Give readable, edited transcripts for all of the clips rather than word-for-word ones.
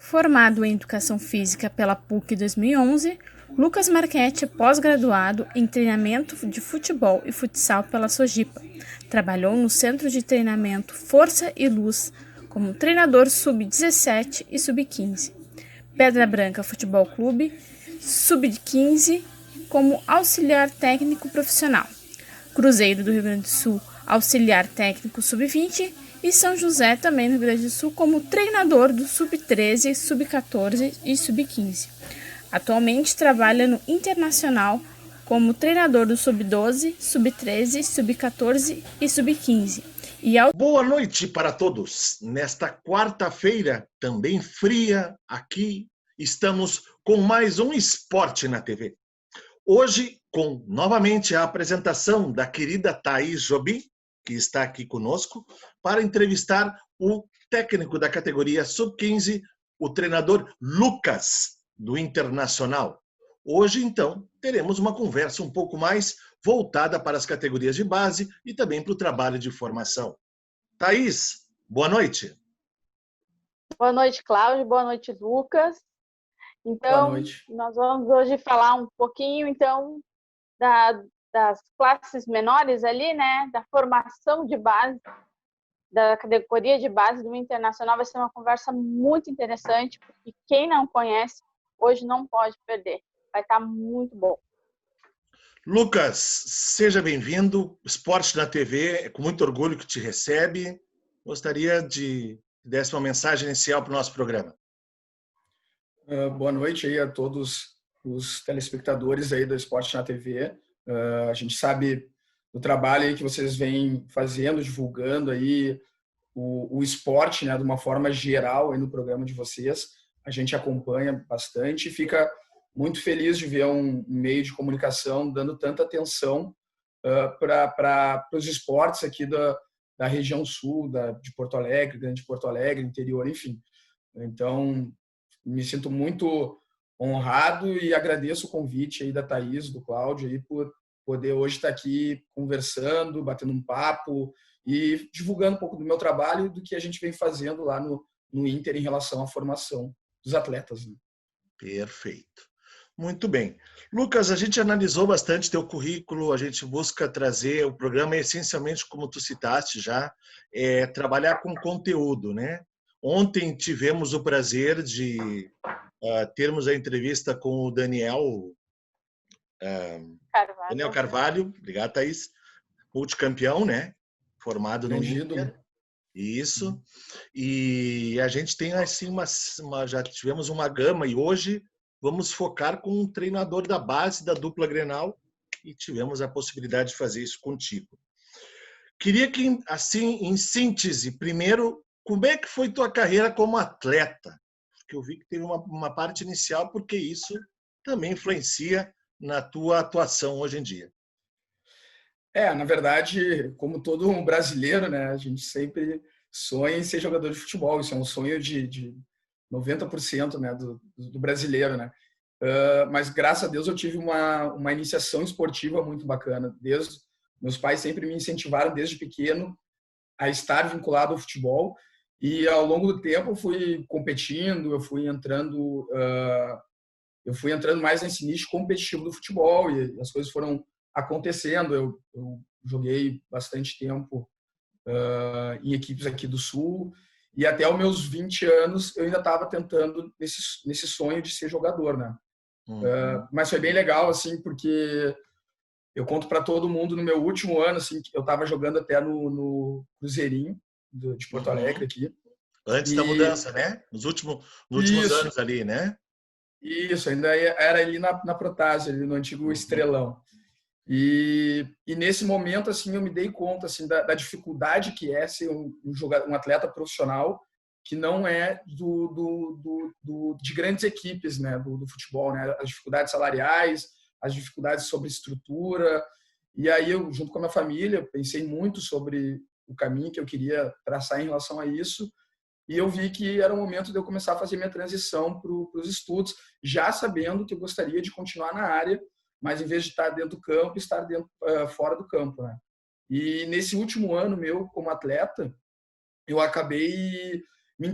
Formado em Educação Física pela PUC 2011, Lucas Marchetti é pós-graduado em treinamento de futebol e futsal pela Sojipa. Trabalhou no Centro de Treinamento Força e Luz como treinador sub-17 e sub-15. Pedra Branca Futebol Clube, sub-15, como auxiliar técnico profissional. Cruzeiro do Rio Grande do Sul, auxiliar técnico sub-20 e São José também no Rio Grande do Sul como treinador do sub-13, sub-14 e sub-15. Atualmente trabalha no Internacional como treinador do sub-12, sub-13, sub-14 e sub-15. Boa noite para todos. Nesta quarta-feira, também fria, aqui estamos com mais um Esporte na TV. Hoje, com novamente a apresentação da querida Thaís Jobim, que está aqui conosco, para entrevistar o técnico da categoria sub-15, o treinador Lucas, do Internacional. Hoje, então, teremos uma conversa um pouco mais voltada para as categorias de base e também para o trabalho de formação. Thaís, boa noite. Boa noite, Cláudio. Boa noite, Lucas. Então, nós vamos hoje falar um pouquinho, então, das classes menores ali, né? Da formação de base, da categoria de base do Internacional. Vai ser uma conversa muito interessante, porque quem não conhece, hoje não pode perder. Vai estar muito bom. Lucas, seja bem-vindo. Esporte na TV, é com muito orgulho que te recebe. Gostaria de desse uma mensagem inicial para o nosso programa. Boa noite aí a todos os telespectadores aí do Esporte na TV. A gente sabe do trabalho aí que vocês vêm fazendo, divulgando aí o esporte, né, de uma forma geral aí no programa de vocês. A gente acompanha bastante e fica muito feliz de ver um meio de comunicação dando tanta atenção para os esportes aqui da região sul, de Porto Alegre, Grande Porto Alegre, interior, enfim. Então, me sinto muito honrado e agradeço o convite aí da Thaís, do Cláudio, aí, por poder hoje estar aqui conversando, batendo um papo e divulgando um pouco do meu trabalho e do que a gente vem fazendo lá no Inter em relação à formação dos atletas. Né? Perfeito. Muito bem. Lucas, a gente analisou bastante teu currículo, a gente busca trazer, o programa essencialmente, como tu citaste já, trabalhar com conteúdo, né? Ontem tivemos o prazer de termos a entrevista com o Daniel Carvalho, obrigado, Thaís, multicampeão, né? Formado no Inter. Isso. E a gente tem assim já tivemos uma gama e hoje vamos focar com um treinador da base da dupla Grenal e tivemos a possibilidade de fazer isso contigo. Queria que, assim, em síntese, primeiro, como é que foi tua carreira como atleta? Porque eu vi que teve uma parte inicial, porque isso também influencia na tua atuação hoje em dia. Na verdade, como todo um brasileiro, né, a gente sempre sonha em ser jogador de futebol. Isso é um sonho de 90%, né, do brasileiro, né? Mas, graças a Deus, eu tive uma iniciação esportiva muito bacana. Meus pais sempre me incentivaram desde pequeno a estar vinculado ao futebol e, ao longo do tempo, eu fui competindo, eu fui entrando mais nesse nicho competitivo do futebol e as coisas foram acontecendo. Eu joguei bastante tempo em equipes aqui do Sul e até os meus 20 anos eu ainda estava tentando nesse sonho de ser jogador, né? Mas foi bem legal, assim, porque eu conto para todo mundo, no meu último ano, assim, eu estava jogando até no Cruzeirinho de Porto Alegre aqui. Antes da mudança, né? Nos últimos anos ali, né? Isso, ainda era ali na Protásio, ali no antigo Estrelão. E nesse momento, assim, eu me dei conta, assim, da dificuldade que é ser um atleta profissional que não é de grandes equipes, né, do futebol, né? As dificuldades salariais, as dificuldades sobre estrutura. E aí eu, junto com a minha família, pensei muito sobre o caminho que eu queria traçar em relação a isso. E eu vi que era o momento de eu começar a fazer minha transição para os estudos, já sabendo que eu gostaria de continuar na área, mas em vez de estar dentro do campo, estar fora do campo, né? E nesse último ano meu como atleta, eu acabei me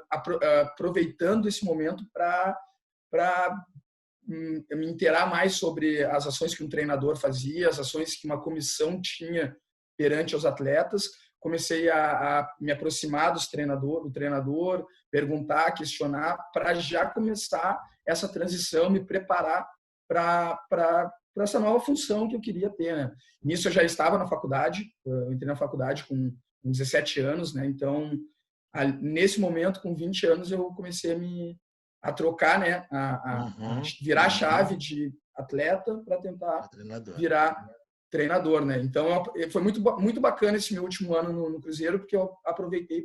aproveitando esse momento para me inteirar mais sobre as ações que um treinador fazia, as ações que uma comissão tinha perante os atletas. Comecei a me aproximar do treinador, perguntar, questionar, para já começar essa transição, me preparar para essa nova função que eu queria ter, né? Nisso eu já estava na faculdade, eu entrei na faculdade com 17 anos, né? Então, nesse momento, com 20 anos, eu comecei a trocar, né? A virar a chave de atleta para tentar virar treinador, né? Então, foi muito bacana esse meu último ano no Cruzeiro, porque eu aproveitei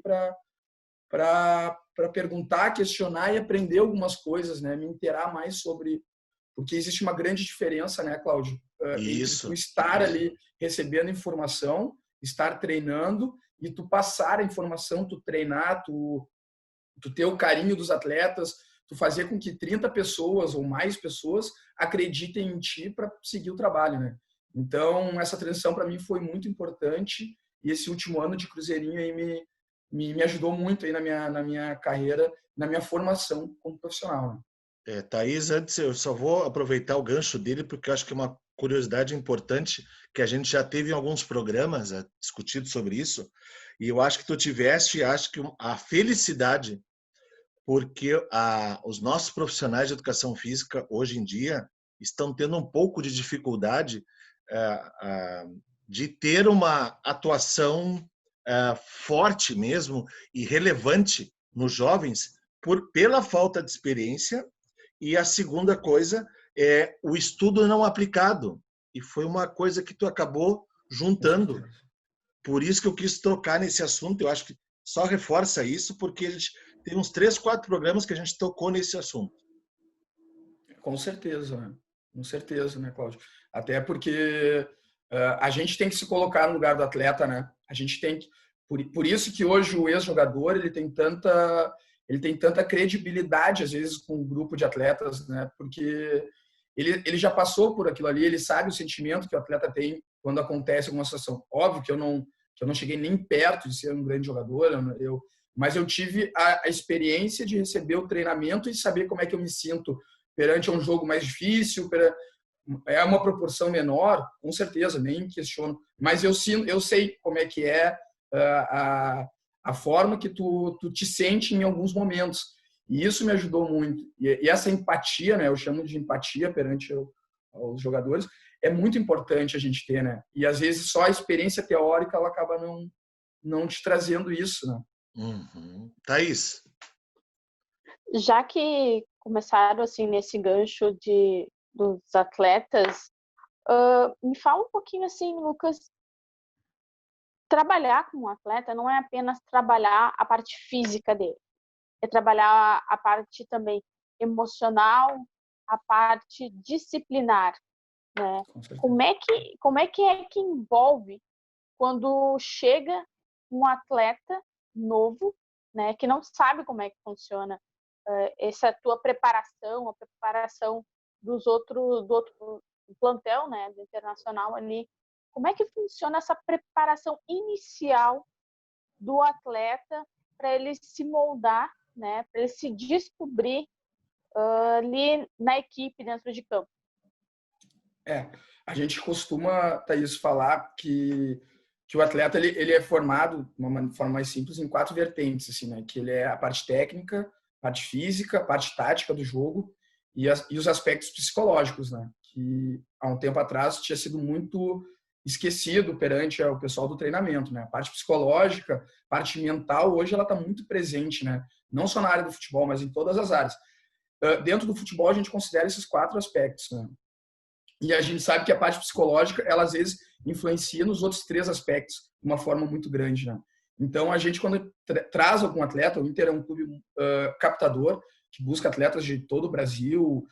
para perguntar, questionar e aprender algumas coisas, né? Me inteirar mais sobre... Porque existe uma grande diferença, né, Cláudio? Entre tu estar ali recebendo informação, estar treinando, e tu passar a informação, tu treinar, tu ter o carinho dos atletas, tu fazer com que 30 pessoas ou mais pessoas acreditem em ti para seguir o trabalho, né? Então, essa transição para mim foi muito importante, e esse último ano de Cruzeirinho aí me ajudou muito aí na minha carreira, na minha formação como profissional, né? Thaís, antes eu só vou aproveitar o gancho dele, porque eu acho que é uma curiosidade importante que a gente já teve em alguns programas discutido sobre isso, e eu acho que tu tiveste, acho que a felicidade, porque os nossos profissionais de educação física hoje em dia estão tendo um pouco de dificuldade de ter uma atuação forte mesmo e relevante nos jovens pela falta de experiência. E a segunda coisa é o estudo não aplicado. E foi uma coisa que tu acabou juntando. Por isso que eu quis tocar nesse assunto. Eu acho que só reforça isso, porque a gente tem uns 3, 4 programas que a gente tocou nesse assunto. Com certeza, né? Com certeza, né, Cláudio? Até porque a gente tem que se colocar no lugar do atleta, né? A gente tem que... Por isso que hoje o ex-jogador ele tem tanta credibilidade, às vezes, com um grupo de atletas, né? Porque ele já passou por aquilo ali, ele sabe o sentimento que o atleta tem quando acontece alguma situação. Óbvio que eu não cheguei nem perto de ser um grande jogador, mas eu tive a experiência de receber o treinamento e saber como é que eu me sinto perante um jogo mais difícil, é uma proporção menor, com certeza, nem questiono, mas eu sei como é que é a forma que tu te sente em alguns momentos. E isso me ajudou muito. E essa empatia, né, eu chamo de empatia perante os jogadores, é muito importante a gente ter, né? E às vezes só a experiência teórica ela acaba não te trazendo isso, né? Thaís? Já que começaram assim nesse gancho dos atletas, me fala um pouquinho assim, Lucas. Trabalhar com um atleta não é apenas trabalhar a parte física dele, é trabalhar a parte também emocional, a parte disciplinar, né? Como é que envolve quando chega um atleta novo, né, que não sabe como é que funciona essa tua preparação, a preparação do outro plantel, né, do Internacional ali. Como é que funciona essa preparação inicial do atleta para ele se moldar, né, para ele se descobrir ali na equipe, dentro de campo? A gente costuma, Thaís, falar que o atleta ele é formado, de uma forma mais simples, em 4 vertentes, assim, né? Que ele é a parte técnica, a parte física, a parte tática do jogo e os aspectos psicológicos, né? Que há um tempo atrás tinha sido muito esquecido perante o pessoal do treinamento, né? A parte psicológica, a parte mental, hoje ela está muito presente, né? Não só na área do futebol, mas em todas as áreas. Dentro do futebol, a gente considera esses 4 aspectos, né? E a gente sabe que a parte psicológica, ela às vezes influencia nos outros 3 aspectos de uma forma muito grande, né? Então, a gente, quando traz algum atleta, o Inter é um clube captador, que busca atletas de todo o Brasil,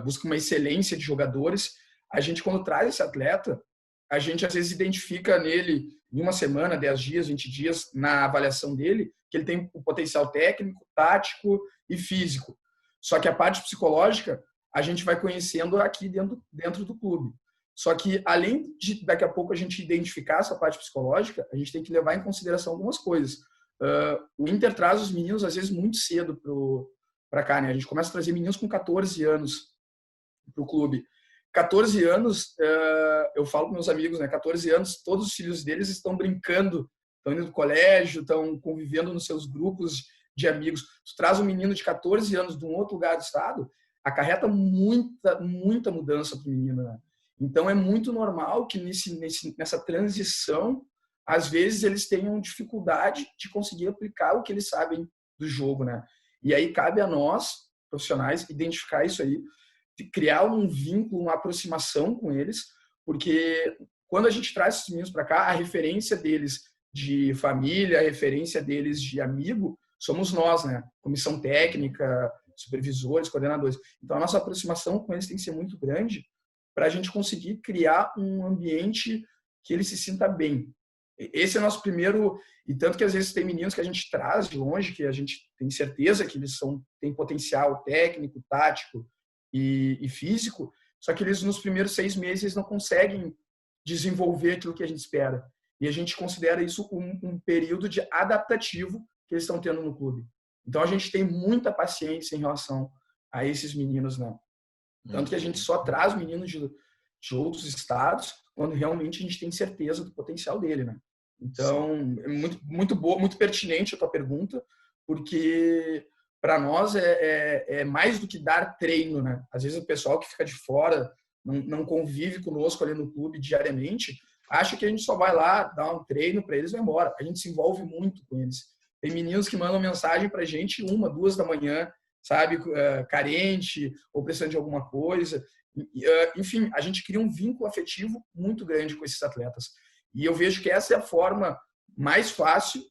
busca uma excelência de jogadores. A gente, quando traz esse atleta, a gente às vezes identifica nele, em uma semana, 10 dias, 20 dias, na avaliação dele, que ele tem o potencial técnico, tático e físico. Só que a parte psicológica, a gente vai conhecendo aqui dentro do clube. Só que, além de, daqui a pouco, a gente identificar essa parte psicológica, a gente tem que levar em consideração algumas coisas. o Inter traz os meninos, às vezes, muito cedo para cá, né? A gente começa a trazer meninos com 14 anos para o clube. 14 anos, eu falo com meus amigos, né? 14 anos, todos os filhos deles estão brincando, estão indo do colégio, estão convivendo nos seus grupos de amigos. Tu traz um menino de 14 anos de um outro lugar do estado, acarreta muita mudança para o menino, né? Então, é muito normal que nessa transição, às vezes, eles tenham dificuldade de conseguir aplicar o que eles sabem do jogo, né? E aí cabe a nós, profissionais, identificar isso aí, criar um vínculo, uma aproximação com eles, porque quando a gente traz esses meninos para cá, a referência deles de família, a referência deles de amigo, somos nós, né? Comissão técnica, supervisores, coordenadores. Então, a nossa aproximação com eles tem que ser muito grande para a gente conseguir criar um ambiente que ele se sinta bem. Esse é o nosso primeiro... E tanto que, às vezes, tem meninos que a gente traz de longe, que a gente tem certeza que eles têm potencial técnico, tático e físico, só que eles, nos primeiros 6 meses, eles não conseguem desenvolver aquilo que a gente espera. E a gente considera isso um período de adaptativo que eles estão tendo no clube. Então, a gente tem muita paciência em relação a esses meninos, né? Tanto que a gente só traz meninos de outros estados quando realmente a gente tem certeza do potencial dele, né? Então, é muito boa, muito pertinente a tua pergunta, porque para nós é mais do que dar treino, né? Às vezes o pessoal que fica de fora, não convive conosco ali no clube diariamente, acha que a gente só vai lá dar um treino para eles e vai embora. A gente se envolve muito com eles. Tem meninos que mandam mensagem para a gente 1, 2 da manhã, sabe, carente ou precisando de alguma coisa. Enfim, a gente cria um vínculo afetivo muito grande com esses atletas. E eu vejo que essa é a forma mais fácil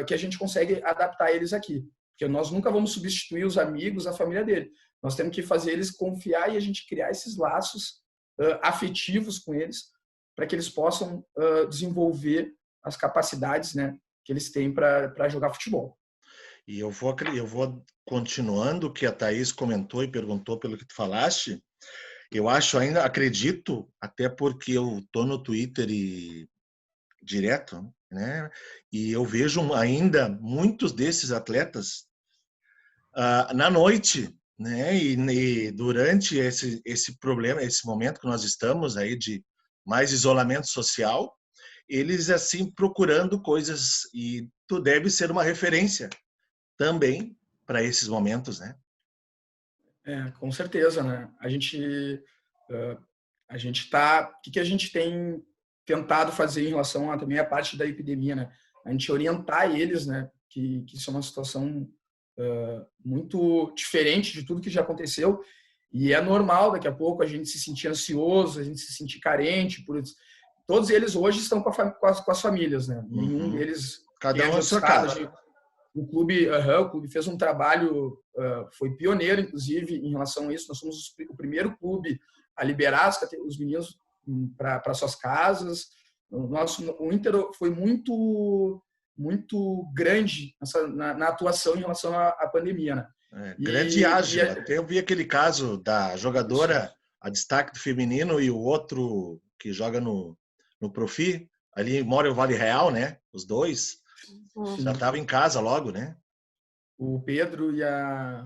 que a gente consegue adaptar eles aqui. Porque nós nunca vamos substituir os amigos, a família dele. Nós temos que fazer eles confiar e a gente criar esses laços afetivos com eles para que eles possam desenvolver as capacidades, né, que eles têm para jogar futebol. E eu vou continuando o que a Thaís comentou e perguntou pelo que tu falaste. Eu acredito, até porque eu tô no Twitter direto, né? E eu vejo ainda muitos desses atletas na noite, né? E durante esse problema, esse momento que nós estamos aí de mais isolamento social, eles assim procurando coisas, e tu deve ser uma referência também para esses momentos, né? Com certeza, né? A gente tá... O que a gente tem tentado fazer em relação também à parte da epidemia, né? A gente orientar eles, né? Que isso é uma situação muito diferente de tudo que já aconteceu, e é normal daqui a pouco a gente se sentir ansioso, a gente se sentir carente. Todos eles hoje estão com as famílias, né? Nenhum deles... Cada um na sua casa. O clube fez um trabalho, foi pioneiro, inclusive, em relação a isso. Nós somos o primeiro clube a liberar os meninos para suas casas. O Inter foi muito grande na atuação em relação à pandemia, né? Grande ágil. Até eu vi aquele caso da jogadora, a destaque do feminino, e o outro que joga no Profi, ali mora em Vale Real, né? Os dois. Já estava em casa logo, né? O Pedro e a...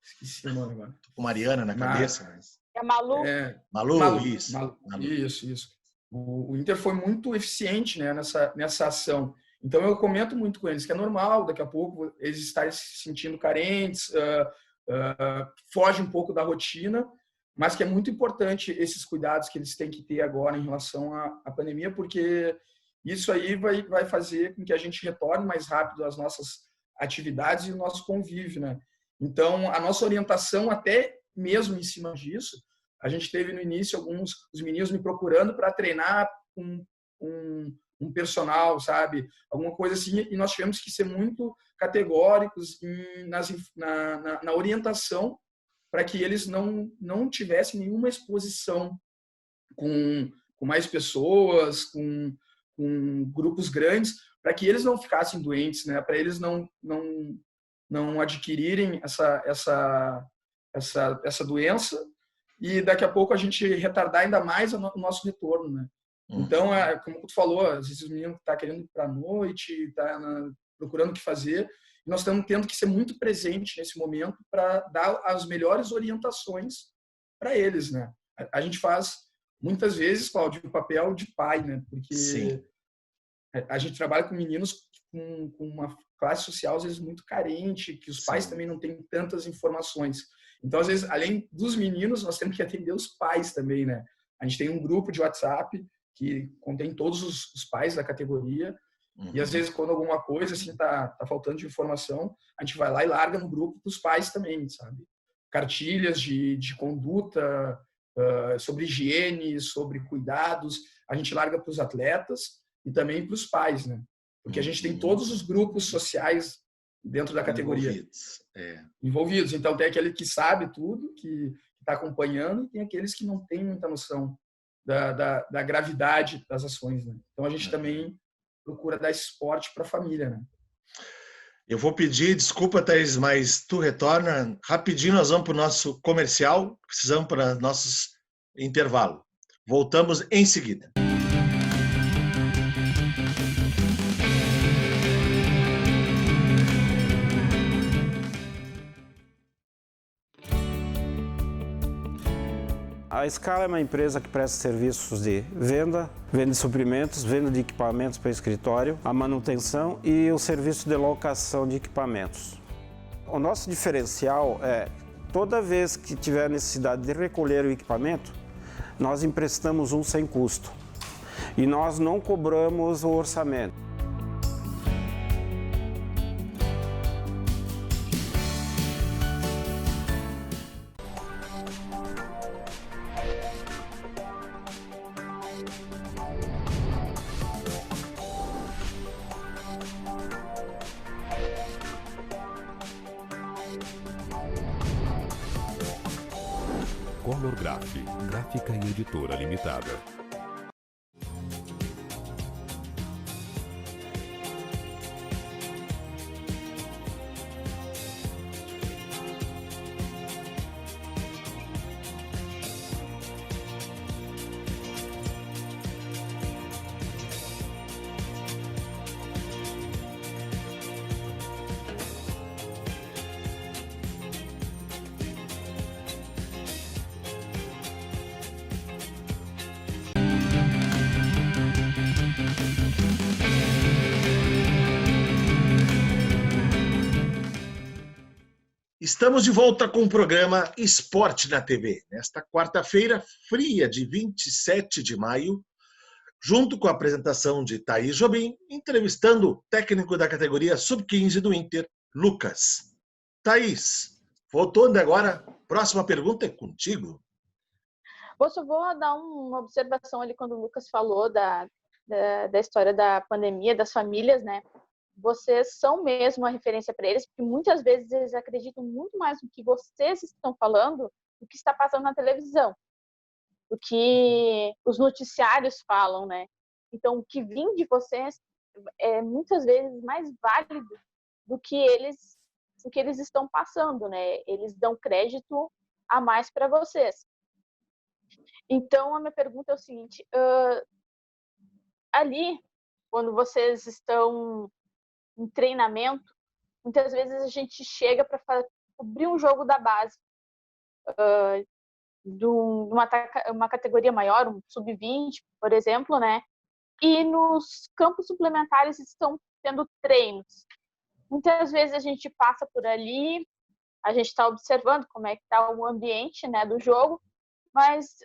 Esqueci o nome agora. Com Mariana na cabeça. Mas... É Malu? Malu, isso. Malu. Isso. O Inter foi muito eficiente, né, nessa ação. Então, eu comento muito com eles que é normal, daqui a pouco, eles estarem se sentindo carentes, foge um pouco da rotina, mas que é muito importante esses cuidados que eles têm que ter agora em relação à pandemia, porque isso aí vai fazer com que a gente retorne mais rápido às nossas atividades e o nosso convívio, né? Então, a nossa orientação, até mesmo em cima disso, a gente teve no início os meninos me procurando para treinar um personal, sabe? Alguma coisa assim, e nós tivemos que ser muito categóricos na orientação para que eles não tivessem nenhuma exposição com mais pessoas, com grupos grandes, para que eles não ficassem doentes, né? Para eles não adquirirem essa doença e daqui a pouco a gente retardar ainda mais o nosso retorno, né? Então, como tu falou, às vezes o menino está querendo ir para a noite, está procurando o que fazer, e nós estamos tendo que ser muito presente nesse momento para dar as melhores orientações para eles, né? A gente faz, muitas vezes, Cláudio, o papel de pai, né? Porque Sim. A gente trabalha com meninos com uma classe social, às vezes, muito carente, que os pais também não têm tantas informações. Então, às vezes, além dos meninos, nós temos que atender os pais também, né? A gente tem um grupo de WhatsApp que contém todos os pais da categoria. E, às vezes, quando alguma coisa assim tá faltando de informação, a gente vai lá e larga no grupo para os pais também, sabe? Cartilhas de conduta, sobre higiene, sobre cuidados, a gente larga para os atletas e também para os pais, né? Porque a gente tem todos os grupos sociais dentro da categoria envolvidos. Então, tem aquele que sabe tudo, que está acompanhando, e tem aqueles que não têm muita noção da gravidade das ações, né? Então, a gente também procura dar esse suporte para a família, né? Eu vou pedir desculpa, Thaís, mas tu retorna rapidinho, nós vamos para o nosso comercial, precisamos para nossos intervalo. Voltamos em seguida. A Scala é uma empresa que presta serviços de venda de suprimentos, venda de equipamentos para escritório, a manutenção e o serviço de locação de equipamentos. O nosso diferencial é, toda vez que tiver necessidade de recolher o equipamento, nós emprestamos um sem custo e nós não cobramos o orçamento. Colorgraph, gráfica e editora limitada. Estamos de volta com o programa Esporte na TV, nesta quarta-feira fria de 27 de maio, junto com a apresentação de Thaís Jobim, entrevistando o técnico da categoria Sub-15 do Inter, Lucas. Thaís, voltando agora, próxima pergunta é contigo. Eu só vou dar uma observação ali quando o Lucas falou da história da pandemia, das famílias, né? Vocês são mesmo a referência para eles, porque muitas vezes eles acreditam muito mais no que vocês estão falando do que está passando na televisão, do que os noticiários falam, né? Então, o que vem de vocês é muitas vezes mais válido do que eles estão passando, né? Eles dão crédito a mais para vocês. Então, a minha pergunta é o seguinte, ali, quando vocês estão em treinamento, muitas vezes a gente chega para cobrir um jogo da base de uma categoria maior, um sub-20, por exemplo, né? E nos campos suplementares estão tendo treinos. Muitas vezes a gente passa por ali, a gente está observando como é que está o ambiente, né, do jogo, mas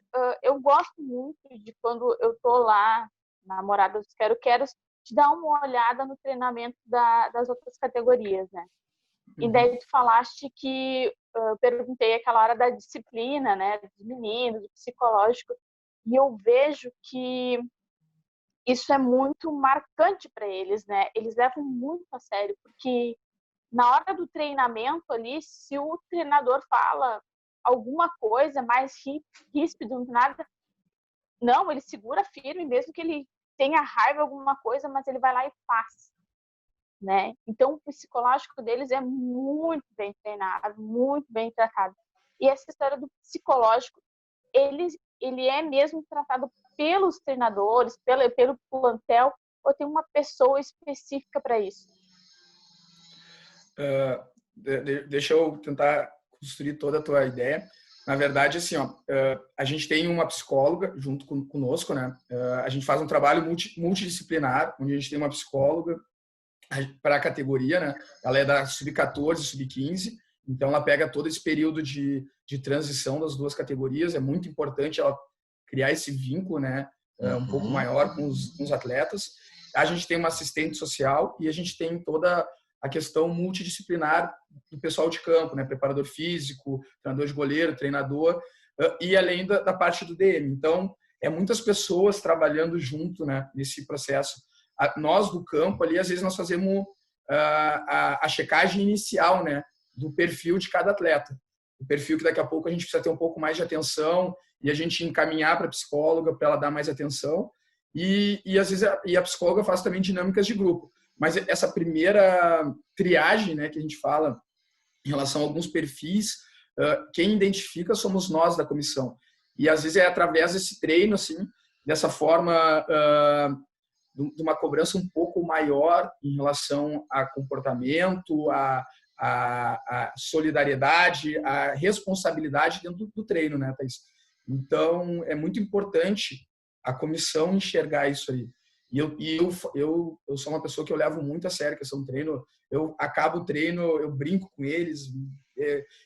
eu gosto muito de quando eu estou lá na Morada dos Quero-Queros, de dar uma olhada no treinamento das outras categorias, né? E daí tu falaste que perguntei aquela hora da disciplina, né, dos meninos, do psicológico, e eu vejo que isso é muito marcante para eles, né? Eles levam muito a sério, porque na hora do treinamento ali, se o treinador fala alguma coisa mais ríspido, nada, não, ele segura firme, mesmo que ele tenha raiva alguma coisa, mas ele vai lá e faz, né? Então, o psicológico deles é muito bem treinado, muito bem tratado. E essa história do psicológico, ele é mesmo tratado pelos treinadores, pelo plantel, ou tem uma pessoa específica para isso? Deixa eu tentar construir toda a tua ideia. Na verdade, assim, a gente tem uma psicóloga junto conosco, né? A gente faz um trabalho multidisciplinar, onde a gente tem uma psicóloga para a categoria, né? Ela é da sub-14, sub-15, então ela pega todo esse período de transição das duas categorias. É muito importante ela criar esse vínculo, né? Um pouco maior com os atletas. A gente tem uma assistente social e a gente tem toda a questão multidisciplinar do pessoal de campo, né? Preparador físico, treinador de goleiro, treinador, e além da parte do DM. Então, muitas pessoas trabalhando junto, né? Nesse processo. Nós do campo ali, às vezes nós fazemos a checagem inicial, né? Do perfil de cada atleta. O perfil que daqui a pouco a gente precisa ter um pouco mais de atenção e a gente encaminhar para a psicóloga para ela dar mais atenção. E às vezes a psicóloga faz também dinâmicas de grupo. Mas essa primeira triagem, né, que a gente fala em relação a alguns perfis, quem identifica somos nós da comissão. E às vezes é através desse treino, assim, dessa forma, de uma cobrança um pouco maior em relação a comportamento, a solidariedade, a responsabilidade dentro do treino, né, Thaís? Então, é muito importante a comissão enxergar isso aí. E eu sou uma pessoa que eu levo muito a sério a questão do treino. Eu acabo o treino, eu brinco com eles,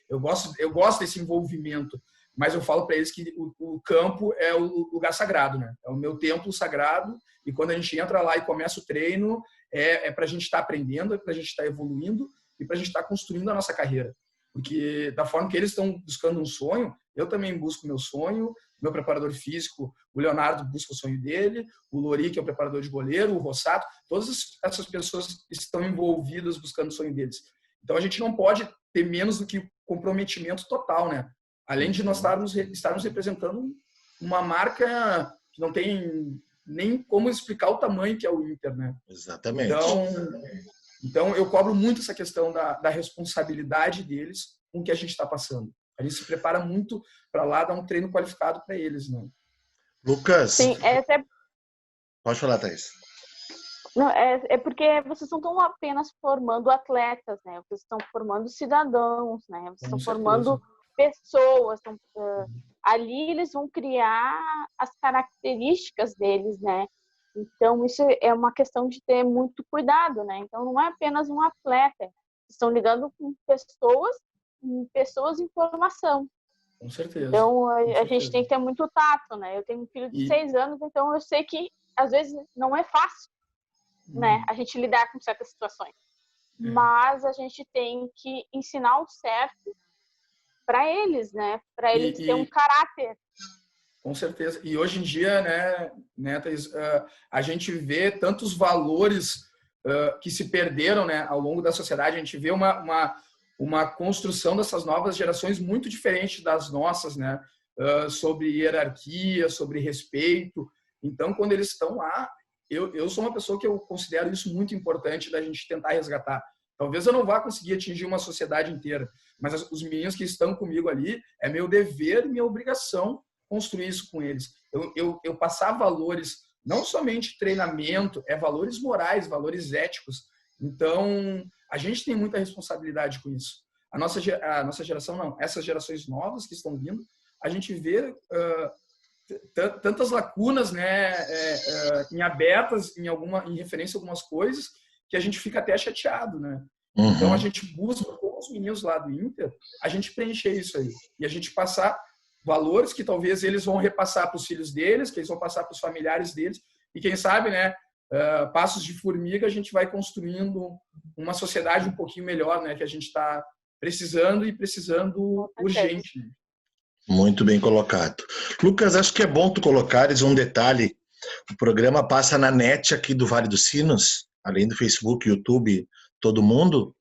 eu gosto desse envolvimento, mas eu falo para eles que o campo é o lugar sagrado, né? É o meu templo sagrado, e quando a gente entra lá e começa o treino, é para a gente estar aprendendo, é para a gente estar evoluindo e para a gente estar construindo a nossa carreira. Porque da forma que eles estão buscando um sonho, eu também busco meu sonho. Meu preparador físico, o Leonardo, busca o sonho dele, o Lori, que é o preparador de goleiro, o Rossato, todas essas pessoas estão envolvidas buscando o sonho deles. Então a gente não pode ter menos do que comprometimento total, né? Além de nós estarmos representando uma marca que não tem nem como explicar o tamanho que é o Inter, né? Exatamente. Então eu cobro muito essa questão da responsabilidade deles com o que a gente está passando. A gente se prepara muito para lá dar um treino qualificado para eles, né? Lucas. Sim, Pode falar, Thaís. Não, é porque vocês não estão apenas formando atletas, né? Vocês estão formando cidadãos, né? Vocês estão formando pessoas. Ali eles vão criar as características deles, né? Então, isso é uma questão de ter muito cuidado, né? Então, não é apenas um atleta. Estão lidando com pessoas em formação. Com certeza. Então, a gente tem que ter muito tato, né? Eu tenho um filho de 6 anos, então eu sei que, às vezes, não é fácil, né? A gente lidar com certas situações. Mas a gente tem que ensinar o certo para eles, né? Para eles terem um caráter. Com certeza. E hoje em dia, né, Thaís, a gente vê tantos valores que se perderam, né, ao longo da sociedade. A gente vê uma construção dessas novas gerações muito diferente das nossas, né? Sobre hierarquia, sobre respeito. Então, quando eles estão lá, eu sou uma pessoa que eu considero isso muito importante da gente tentar resgatar. Talvez eu não vá conseguir atingir uma sociedade inteira, mas os meninos que estão comigo ali, é meu dever e minha obrigação construir isso com eles. Eu passar valores, não somente treinamento, valores morais, valores éticos. Então, a gente tem muita responsabilidade com isso. A nossa geração não. Essas gerações novas que estão vindo, a gente vê tantas lacunas, né, em abertas, em referência a algumas coisas, que a gente fica até chateado, né? Então, a gente busca, com os meninos lá do Inter, a gente preencher isso aí. E a gente passar valores que talvez eles vão repassar para os filhos deles, que eles vão passar para os familiares deles. E quem sabe, né, passos de formiga, a gente vai construindo uma sociedade um pouquinho melhor, né, que a gente está precisando urgente. Né? Muito bem colocado. Lucas, acho que é bom tu colocares um detalhe. O programa passa na net aqui do Vale dos Sinos, além do Facebook, YouTube, todo mundo.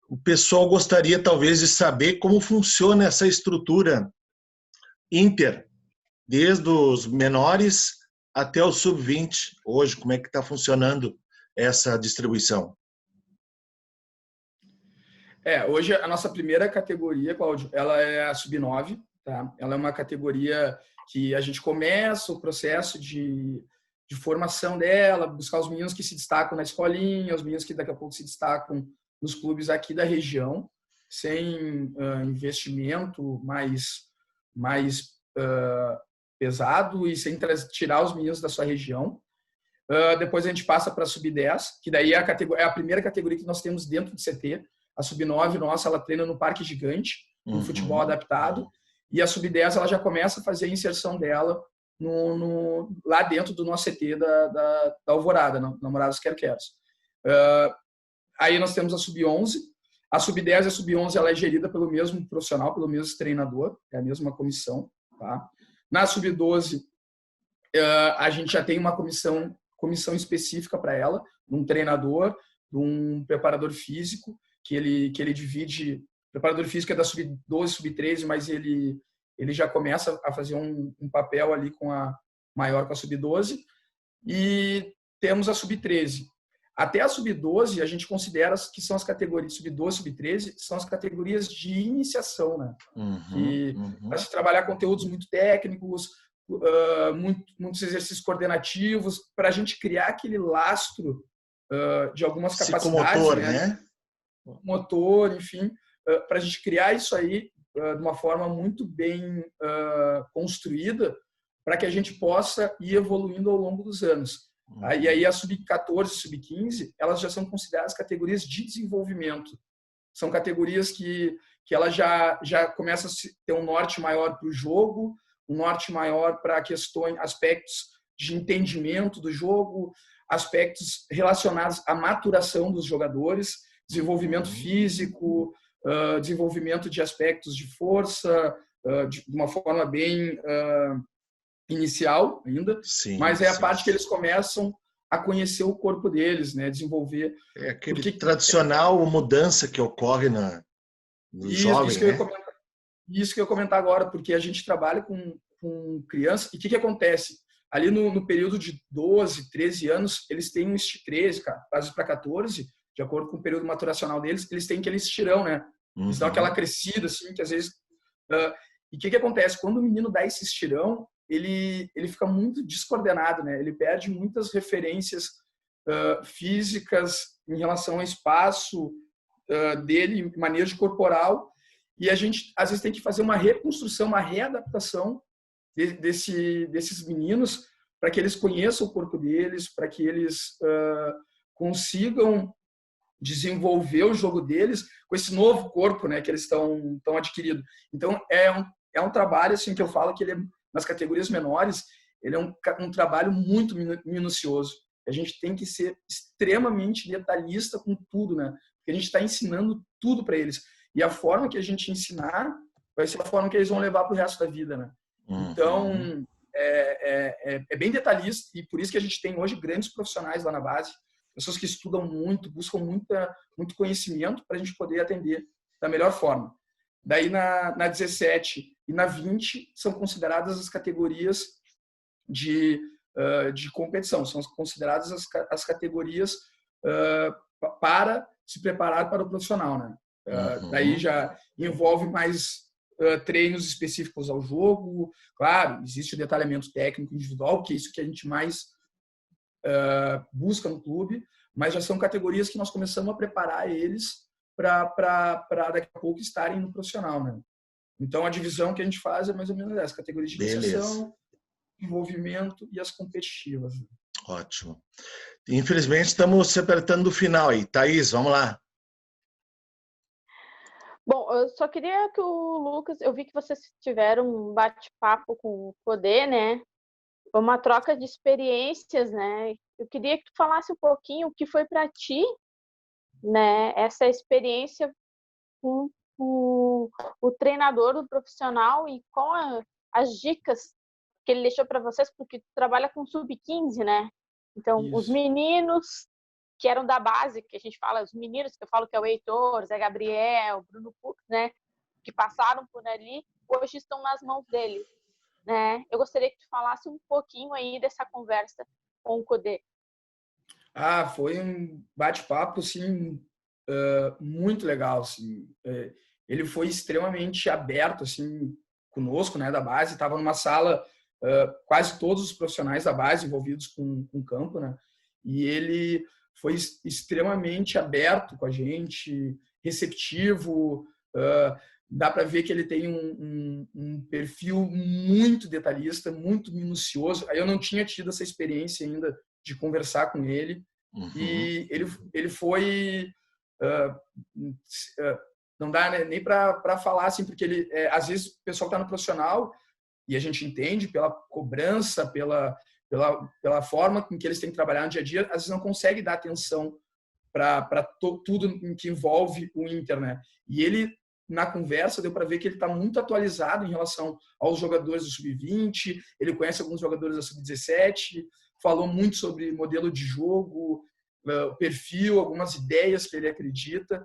O pessoal gostaria talvez de saber como funciona essa estrutura Inter, desde os menores até o sub-20 hoje, como é que está funcionando essa distribuição? Hoje a nossa primeira categoria, Cláudio, ela é a sub-9, tá? Ela é uma categoria que a gente começa o processo de formação dela, buscar os meninos que se destacam na escolinha, os meninos que daqui a pouco se destacam nos clubes aqui da região, sem investimento mais pesado e sem tirar os meninos da sua região. Depois a gente passa para a Sub-10, que daí é a primeira categoria que nós temos dentro do CT. A Sub-9 nossa, ela treina no Parque Gigante, no futebol adaptado, e a Sub-10 ela já começa a fazer a inserção dela lá dentro do nosso CT da Alvorada, na Moradas Quero-Queros. Aí nós temos a Sub-11. A Sub-10 e a Sub-11 ela é gerida pelo mesmo profissional, pelo mesmo treinador, é a mesma comissão. Tá? Na Sub-12, a gente já tem uma comissão específica para ela, um treinador, um preparador físico, que ele divide. O preparador físico é da Sub-12, Sub-13, mas ele já começa a fazer um papel ali com a Sub-12. E temos a Sub-13. Até a Sub-12, a gente considera que são as categorias Sub-12, Sub-13, são as categorias de iniciação, né? Para se trabalhar conteúdos muito técnicos, muitos exercícios coordenativos, para a gente criar aquele lastro de algumas capacidades. Psicomotor, né? Motor, enfim, para a gente criar isso aí de uma forma muito bem construída, para que a gente possa ir evoluindo ao longo dos anos. E aí a Sub-14 e Sub-15, elas já são consideradas categorias de desenvolvimento. São categorias que elas já começam a ter um norte maior para o jogo, um norte maior para aspectos de entendimento do jogo, aspectos relacionados à maturação dos jogadores, desenvolvimento físico, desenvolvimento de aspectos de força, de uma forma bem inicial ainda, mas é a parte que eles começam a conhecer o corpo deles, né? Desenvolver. É aquele tradicional mudança que ocorre no jovem, Isso que eu ia comentar agora, porque a gente trabalha com criança, e o que acontece? Ali no período de 12, 13 anos, eles têm 13, quase para 14, de acordo com o período maturacional deles, eles têm aquele estirão, né? Eles dão aquela crescida, assim, que às vezes... E o que acontece? Quando o menino dá esse estirão, ele fica muito descoordenado, né? Ele perde muitas referências físicas em relação ao espaço dele, manejo corporal, e a gente, às vezes, tem que fazer uma reconstrução, uma readaptação desses meninos para que eles conheçam o corpo deles, para que eles consigam desenvolver o jogo deles com esse novo corpo, né, que eles estão adquirindo. Então, é um trabalho assim, que eu falo que ele nas categorias menores, ele é um trabalho muito minucioso. A gente tem que ser extremamente detalhista com tudo, né? Porque a gente está ensinando tudo para eles. E a forma que a gente ensinar vai ser a forma que eles vão levar para o resto da vida, né? Então, é bem detalhista, e por isso que a gente tem hoje grandes profissionais lá na base, pessoas que estudam muito, buscam muito conhecimento para a gente poder atender da melhor forma. Daí, na 17 e na 20, são consideradas as categorias de competição, são consideradas as categorias para se preparar para o profissional, né? Daí já envolve mais treinos específicos ao jogo. Claro, existe o detalhamento técnico individual, que é isso que a gente mais busca no clube, mas já são categorias que nós começamos a preparar eles para daqui a pouco estarem no profissional, né? Então, a divisão que a gente faz é mais ou menos essa: categorias de iniciação, envolvimento e as competitivas. Ótimo. Infelizmente, estamos se apertando o final aí. Thaís, vamos lá. Bom, eu só queria que o Lucas... Eu vi que vocês tiveram um bate-papo com o Codê, né? Foi uma troca de experiências, né? Eu queria que tu falasse um pouquinho o que foi para ti, né? Essa experiência com o treinador, o profissional, e com as dicas que ele deixou para vocês, porque tu trabalha com sub-15, né? Então, os meninos que eram da base, que a gente fala, os meninos que eu falo que é o Heitor, Zé Gabriel, Bruno Fux, né? Que passaram por ali, hoje estão nas mãos dele, né? Eu gostaria que tu falasse um pouquinho aí dessa conversa com o Codê. Foi um bate-papo, assim, muito legal, assim. Ele foi extremamente aberto, assim, conosco, né, da base. Estava numa sala, quase todos os profissionais da base envolvidos com o campo, né? E ele foi extremamente aberto com a gente, receptivo. Dá para ver que ele tem um perfil muito detalhista, muito minucioso. Eu não tinha tido essa experiência ainda de conversar com ele. E ele foi... não dá, né, nem para falar, assim, porque ele, às vezes o pessoal está no profissional e a gente entende pela cobrança, pela forma com que eles têm que trabalhar no dia a dia, às vezes não consegue dar atenção para tudo em que envolve o Inter, né? E ele, na conversa, deu para ver que ele está muito atualizado em relação aos jogadores do Sub-20, ele conhece alguns jogadores da Sub-17, falou muito sobre modelo de jogo, perfil, algumas ideias que ele acredita.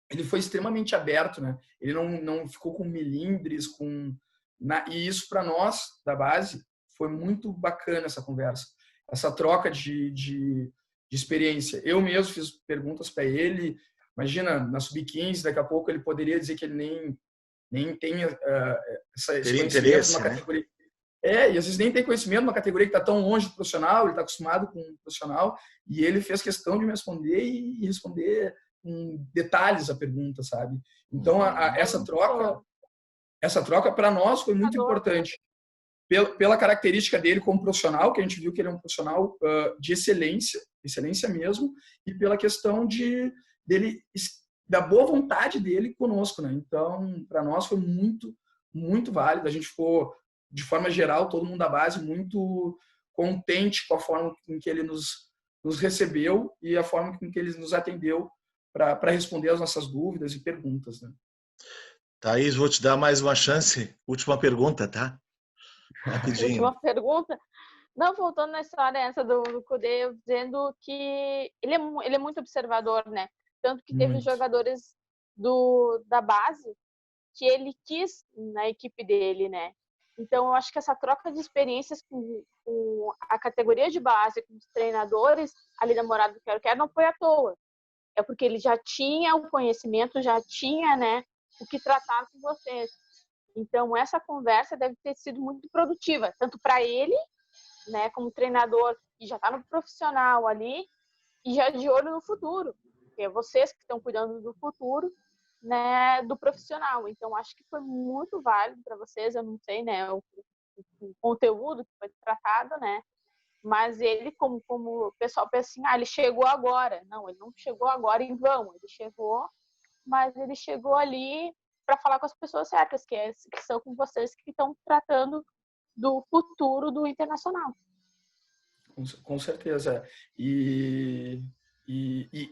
Ele foi extremamente aberto, né? Ele não ficou com melindres, e isso para nós da base foi muito bacana, essa conversa, essa troca de experiência. Eu mesmo fiz perguntas para ele. Imagina, na Sub-15, daqui a pouco ele poderia dizer que ele nem tem esse conhecimento de uma categoria. E às vezes nem tem conhecimento de uma categoria que está tão longe do profissional, ele está acostumado com o profissional, e ele fez questão de me responder e responder com detalhes a pergunta, sabe? Então, essa troca para nós foi muito importante. Pela característica dele como profissional, que a gente viu que ele é um profissional de excelência mesmo, e pela questão da boa vontade dele conosco, né? Então, para nós foi muito, muito válido. A gente ficou, de forma geral, todo mundo da base, muito contente com a forma com que ele nos recebeu e a forma com que ele nos atendeu para responder as nossas dúvidas e perguntas, né? Thaís, vou te dar mais uma chance. Última pergunta, tá? Rapidinho. Última pergunta. Não, voltando na história essa do Kudê, dizendo que ele é muito observador, né? Tanto que teve jogadores da base que ele quis na equipe dele, né? Então, eu acho que essa troca de experiências com a categoria de base, com os treinadores ali da Morada do Quero-Quero, não foi à toa. É porque ele já tinha o conhecimento, já tinha, né, o que tratar com vocês. Então, essa conversa deve ter sido muito produtiva, tanto para ele, né, como treinador, que já está no profissional ali, e já de olho no futuro. Porque é vocês que estão cuidando do futuro, né, do profissional. Então, acho que foi muito válido para vocês. Eu não sei, né, o conteúdo que foi tratado, né, mas ele, como o pessoal pensa assim, ele chegou agora. Não, ele não chegou agora em vão. Ele chegou, mas ele chegou ali para falar com as pessoas certas, que são com vocês que estão tratando do futuro do Internacional. Com certeza. E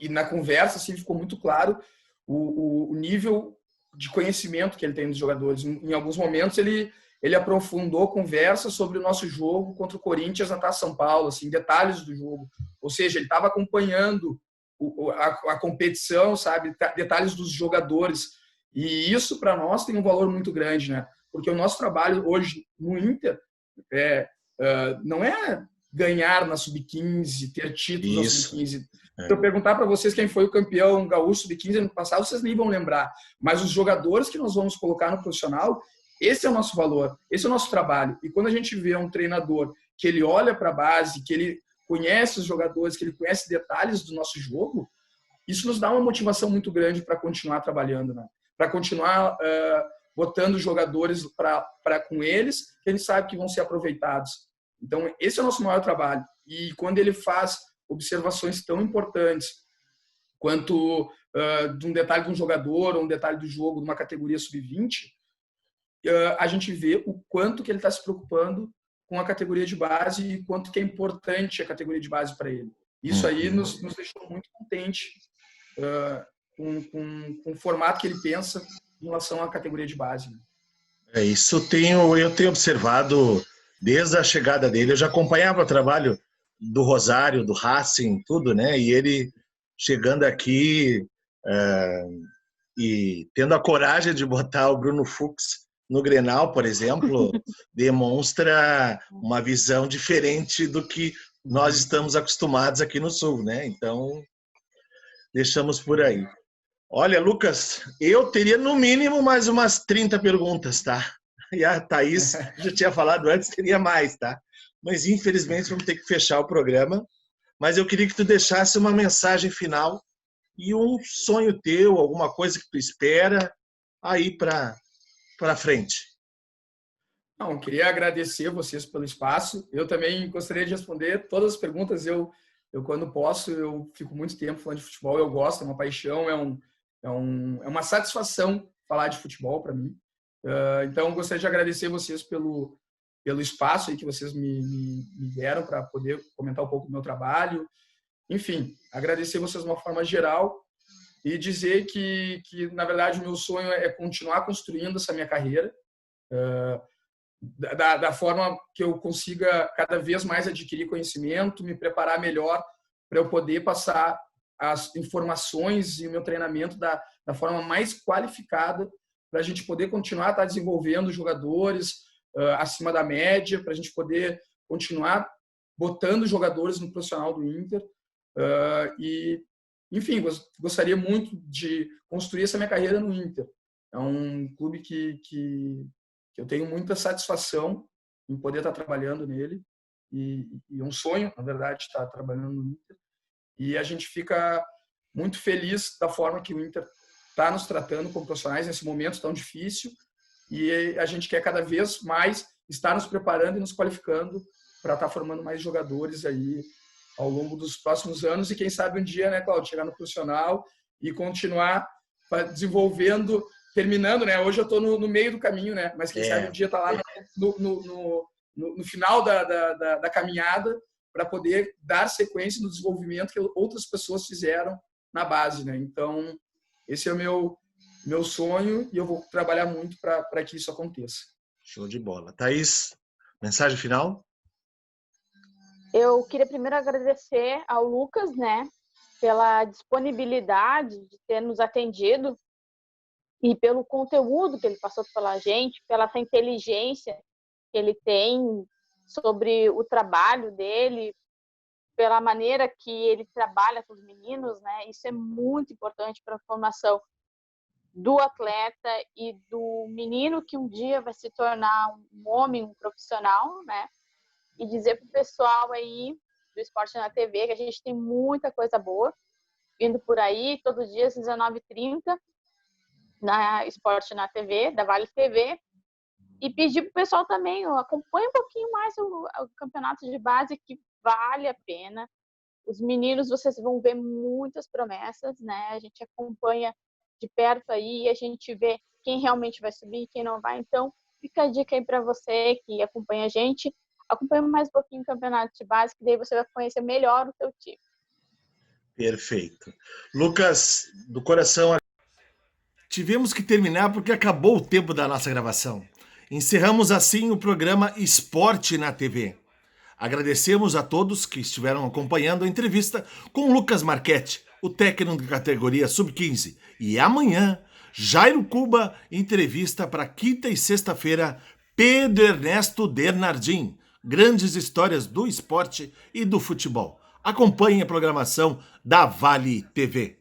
na conversa, assim, ficou muito claro o nível de conhecimento que ele tem dos jogadores. Em alguns momentos, ele aprofundou conversa sobre o nosso jogo contra o Corinthians na Taça São Paulo, assim, detalhes do jogo. Ou seja, ele estava acompanhando a competição, sabe? Detalhes dos jogadores. E isso, para nós, tem um valor muito grande, né? Porque o nosso trabalho hoje no Inter não é ganhar na Sub-15, ter títulos na Sub-15. Se eu perguntar para vocês quem foi o campeão gaúcho Sub-15 ano passado, vocês nem vão lembrar. Mas os jogadores que nós vamos colocar no profissional, esse é o nosso valor, esse é o nosso trabalho. E quando a gente vê um treinador que ele olha para a base, que ele conhece os jogadores, que ele conhece detalhes do nosso jogo, isso nos dá uma motivação muito grande para continuar trabalhando, né? Para continuar botando jogadores com eles, que a gente sabe que vão ser aproveitados. Então, esse é o nosso maior trabalho. E quando ele faz observações tão importantes quanto de um detalhe de um jogador ou um detalhe do jogo de uma categoria sub-20, a gente vê o quanto que ele está se preocupando com a categoria de base e quanto que é importante a categoria de base para ele. Isso aí nos deixou muito contente com o formato que ele pensa em relação à categoria de base. Isso eu tenho observado desde a chegada dele. Eu já acompanhava o trabalho do Rosário, do Racing, tudo, né? E ele chegando aqui e tendo a coragem de botar o Bruno Fux no Grenal, por exemplo, demonstra uma visão diferente do que nós estamos acostumados aqui no Sul, né? Então, deixamos por aí. Olha, Lucas, eu teria no mínimo mais umas 30 perguntas, tá? E a Thaís já tinha falado antes, teria mais, tá? Mas infelizmente vamos ter que fechar o programa. mas eu queria que tu deixasse uma mensagem final e um sonho teu, alguma coisa que tu espera aí para frente. Não, queria agradecer vocês pelo espaço. Eu também gostaria de responder todas as perguntas. Eu quando posso, eu fico muito tempo falando de futebol. Eu gosto, é uma paixão, é uma satisfação falar de futebol para mim. Então, gostaria de agradecer vocês pelo espaço aí que vocês me deram para poder comentar um pouco do meu trabalho. Enfim, agradecer vocês de uma forma geral e dizer que na verdade, o meu sonho é continuar construindo essa minha carreira da forma que eu consiga cada vez mais adquirir conhecimento, me preparar melhor para eu poder passar as informações e o meu treinamento da forma mais qualificada para a gente poder continuar desenvolvendo jogadores acima da média, para a gente poder continuar botando jogadores no profissional do Inter. E, enfim, gostaria muito de construir essa minha carreira no Inter. É um clube que eu tenho muita satisfação em poder estar trabalhando nele e um sonho, na verdade, estar trabalhando no Inter. E a gente fica muito feliz da forma que o Inter está nos tratando como profissionais nesse momento tão difícil e a gente quer cada vez mais estar nos preparando e nos qualificando para estar formando mais jogadores aí ao longo dos próximos anos e quem sabe um dia, né, Cláudio, chegar no profissional e continuar desenvolvendo, terminando, né? Hoje eu estou no meio do caminho, né? Mas quem sabe um dia tá lá no final da caminhada para poder dar sequência no desenvolvimento que outras pessoas fizeram na base, né? Então, esse é o meu sonho e eu vou trabalhar muito para que isso aconteça. Show de bola. Thaís, mensagem final? Eu queria primeiro agradecer ao Lucas, né, pela disponibilidade de ter nos atendido e pelo conteúdo que ele passou pela gente, pela essa inteligência que ele tem sobre o trabalho dele, pela maneira que ele trabalha com os meninos, né? Isso é muito importante para a formação do atleta e do menino que um dia vai se tornar um homem, um profissional, né? E dizer para o pessoal aí do Esporte na TV que a gente tem muita coisa boa vindo por aí, todos os dias, 19h30, na Esporte na TV, da Vale TV. E pedir para o pessoal também, acompanhe um pouquinho mais o campeonato de base, que vale a pena. Os meninos, vocês vão ver muitas promessas, né? A gente acompanha de perto aí, a gente vê quem realmente vai subir e quem não vai. Então, fica a dica aí para você que acompanha a gente. Acompanhe mais um pouquinho o campeonato de base, que daí você vai conhecer melhor o teu time. Perfeito. Lucas, do coração, tivemos que terminar porque acabou o tempo da nossa gravação. Encerramos assim o programa Esporte na TV. Agradecemos a todos que estiveram acompanhando a entrevista com Lucas Marchetti, o técnico de categoria Sub-15. E amanhã, Jairo Cuba entrevista para quinta e sexta-feira Pedro Ernesto Bernardin. Grandes histórias do esporte e do futebol. Acompanhe a programação da Vale TV.